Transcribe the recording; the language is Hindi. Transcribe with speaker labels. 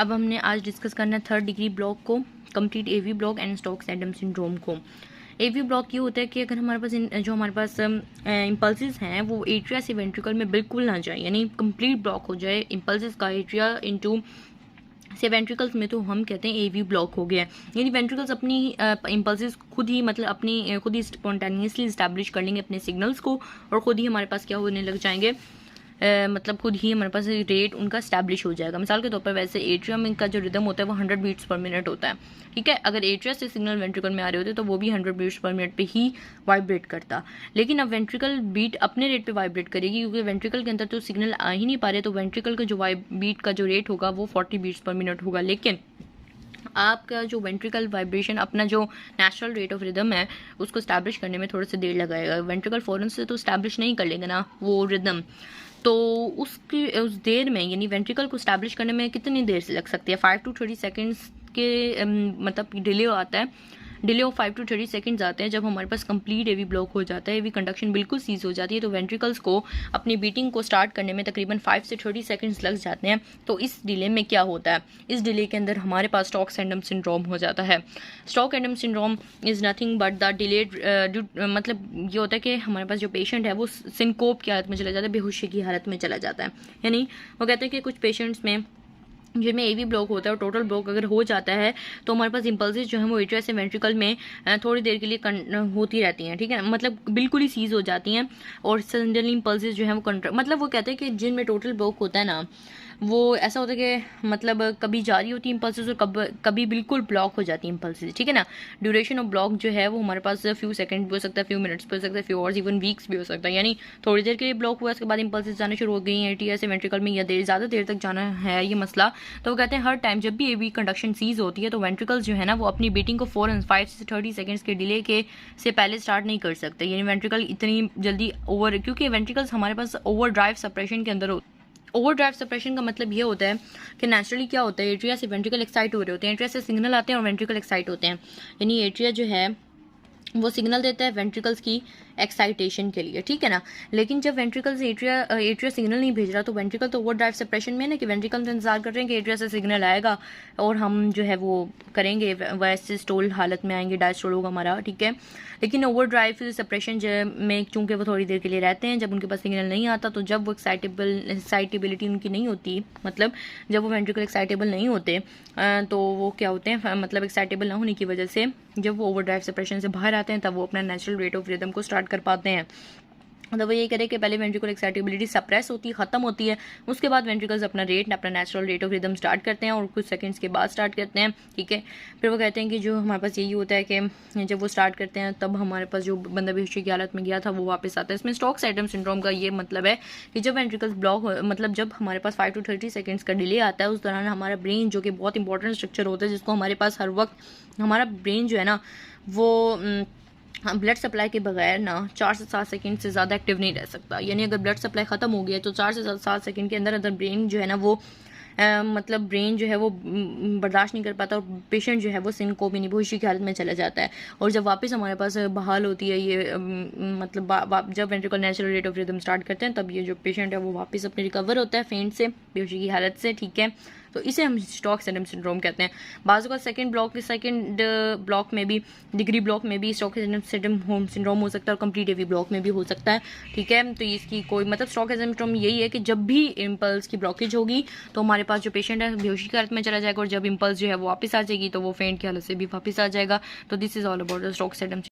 Speaker 1: अब हमने आज डिस्कस करना है 3rd डिग्री ब्लॉक को, complete AV block and Stokes Adam syndrome को। एवी ब्लॉक ये होता है कि अगर हमारे पास जो हमारे पास इम्पल्सिस हैं वो एट्रिया से वेंट्रिकल में बिल्कुल ना जाए, यानी कंप्लीट ब्लॉक हो जाए इम्पल्सिस का एट्रिया इनटू से वेंट्रिकल्स में, तो हम कहते हैं एवी ब्लॉक हो गया है। यानी वेंट्रिकल्स अपनी इम्पल्सिस खुद ही मतलब अपनी खुद ही स्पॉन्टेनियसली इस्टेब्लिश कर लेंगे अपने सिग्नल्स को, और खुद ही हमारे पास क्या होने लग जाएंगे, मतलब खुद ही हमारे पास रेट उनका स्टैब्लिश हो जाएगा। मिसाल के तौर पर वैसे एट्रियम का जो रिदम होता है वो 100 बीट्स पर मिनट होता है, ठीक है। अगर एट्रिया से सिग्नल वेंट्रिकल में आ रहे होते तो वो भी 100 बीट्स पर मिनट पे ही वाइब्रेट करता, लेकिन अब वेंट्रिकल बीट अपने रेट पे वाइब्रेट करेगी, क्योंकि वेंट्रिकल के अंदर तो सिग्नल आ ही नहीं पा रहे, तो वेंट्रिकल का जो बीट का जो रेट होगा वो 40 बीट्स पर मिनट होगा। लेकिन आपका जो वेंट्रिकल वाइब्रेशन अपना जो नेचुरल रेट ऑफ रिदम है उसको स्टैब्लिश करने में थोड़ा सा देर लगाएगा। वेंट्रिकल फौरन से तो स्टैब्लिश नहीं कर लेगा ना वो रिदम, तो उसकी उस देर में यानी वेंट्रिकल को स्टैब्लिश करने में कितनी देर से लग सकती है, 5 to 30 सेकेंड्स के मतलब डिले आता है। डिले ऑफ 5 to 30 सेकेंड्स आते हैं जब हमारे पास कंप्लीट एवी ब्लॉक हो जाता है, एवी कंडक्शन बिल्कुल सीज हो जाती है, तो वेंट्रिकल्स को अपनी बीटिंग को स्टार्ट करने में तकरीबन 5 से 30 सेकेंड्स लग जाते हैं। तो इस डिले में क्या होता है, इस डिले के अंदर हमारे पास स्टोक्स एडम सिंड्रोम हो जाता है। Stokes Adam syndrome is nothing but the delayed, मतलब ये होता है कि हमारे पास जो पेशेंट है वो सिनकोप की हालत में चला जाता है, बेहोशी की हालत में चला जाता है। यानी वो कहते हैं कि कुछ पेशेंट्स में जिनमें एवी ब्लॉक होता है और टोटल ब्लॉक अगर हो जाता है तो हमारे पास इम्पल्सिस जो है वो एट्रिया से वेंट्रिकल में थोड़ी देर के लिए होती रहती हैं, ठीक है, मतलब बिल्कुल ही सीज हो जाती हैं, और सडनली इम्पल्सिस जो है वो मतलब वो कहते हैं कि जिनमें टोटल ब्लॉक होता है ना वो ऐसा होता है कि मतलब कभी जारी होती है इम्पल्सिस और कभी बिल्कुल ब्लॉक हो जाती है इम्पल्सिस, ठीक है ना। ड्यूरेशन ऑफ ब्लॉक जो है वो हमारे पास फ्यू सेकंड भी हो सकता है, फ्यू मिनट्स भी हो सकता है, फ्यू आवर्स इवन वीक्स भी हो सकता है। यानी थोड़ी देर के लिए ब्लॉक हुआ, उसके बाद इम्पल्सिस जाना शुरू हो गई हैं एट्रिया से वेंट्रिकल में, या ज़्यादा देर तक जाना है ये मसला। तो वो कहते हैं हर टाइम जब भी एवी कंडक्शन सीज होती है तो वेंट्रिकल्स जो है ना वो अपनी बीटिंग को फ़ौरन 5 से 30 सेकंड्स के डिले के से पहले स्टार्ट नहीं कर सकते। यानी वेंट्रिकल इतनी जल्दी ओवर, क्योंकि वेंट्रिकल्स हमारे पास ओवर ड्राइव सप्रेशन के अंदर ओवर ड्राइव सप्रेशन का मतलब ये होता है कि नेचुरली क्या होता है, एट्रिया से वेंट्रिकल एक्साइट हो रहे होते हैं, एट्रिया से सिग्नल आते हैं और वेंट्रिकल एक्साइट होते हैं। यानी एट्रिया जो है वो सिग्नल देता है वेंट्रिकल्स की एक्साइटेशन के लिए, ठीक है ना। लेकिन जब वेंट्रिकल से एट्रिया सिग्नल नहीं भेज रहा तो वेंट्रिकल तो ओवर ड्राइव सप्रेशन में ना, कि वेंट्रिकल तो इंतजार कर रहे हैं कि एट्रिया से सिग्नल आएगा और हम जो है वो करेंगे, वैसे स्टोल हालत में आएंगे, डायस्टोल होगा हमारा, ठीक है। लेकिन ओवर ड्राइव सप्रेशन में चूंकि वो थोड़ी देर के लिए रहते हैं, जब उनके पास सिग्नल नहीं आता तो जब वो एक्साइटेबिलिटी उनकी नहीं होती, मतलब जब वो वेंट्रिकल एक्साइटेबल नहीं होते तो वो क्या होते हैं, मतलब एक्साइटेबल ना होने की वजह से जब वो ओवर ड्राइव सप्रेशन से बाहर आते हैं तब वो अपना नेचुरल रेट ऑफ रिदम को स्टार्ट कर पाते हैं। तो वो ये करें कि पहले वेंट्रिकल एक्साइटेबिलिटी सप्रेस होती है, खत्म होती है, उसके बाद वेंट्रिकल्स अपना natural rate of rhythm start करते हैं और कुछ सेकंड्स के बाद स्टार्ट करते हैं, ठीक है। फिर वो कहते हैं कि जो हमारे पास यही होता है कि जब वो स्टार्ट करते हैं तब हमारे पास जो बंदा बेहोशी की हालत में गया था वो वापस आता है। इसमें स्टोक्स एडम सिंड्रोम का ये मतलब है कि जब वेंट्रिकल्स ब्लॉक मतलब जब हमारे पास 5 to 30 सेकेंड्स का डिले आता है उस दौरान हमारा ब्रेन जो कि बहुत इंपॉर्टेंट स्ट्रक्चर होता है, जिसको हमारे पास हर वक्त हमारा ब्रेन जो है ना वो ब्लड सप्लाई के बगैर ना 4 से 7 सेकंड से ज़्यादा एक्टिव नहीं रह सकता। यानी अगर ब्लड सप्लाई ख़त्म हो गया तो 4 से 7 सेकंड के अंदर अंदर ब्रेन जो है ना वो मतलब ब्रेन जो है वो बर्दाश्त नहीं कर पाता और पेशेंट जो है वो सिनकोप यानी बेहोशी की हालत में चला जाता है। और जब वापस हमारे पास बहाल होती है ये मतलब जब ventricle natural rate of rhythm start करते हैं तब ये जो पेशेंट है वो वापस अपने रिकवर होता है फेंट से, बेहोशी की हालत से, ठीक है। तो इसे हम स्टोक्स एडम सिंड्रोम कहते हैं। बाज़ का सेकंड ब्लॉक में भी, डिग्री ब्लॉक में भी स्टोक्स एडम सिंड्रोम हो सकता है और कंप्लीट एवी ब्लॉक में भी हो सकता है, ठीक है। तो इसकी कोई मतलब स्टोक्स एडम सिंड्रोम यही है कि जब भी इम्पल्स की ब्लॉकेज होगी तो हमारे पास जो पेशेंट है बेहोशी की हालत में चला जाएगा, और जब इम्पल्स जो है वो वापस आ जाएगी तो वो फेंट की हालत से भी वापस आ जाएगा। तो this is all about the Stokes Adam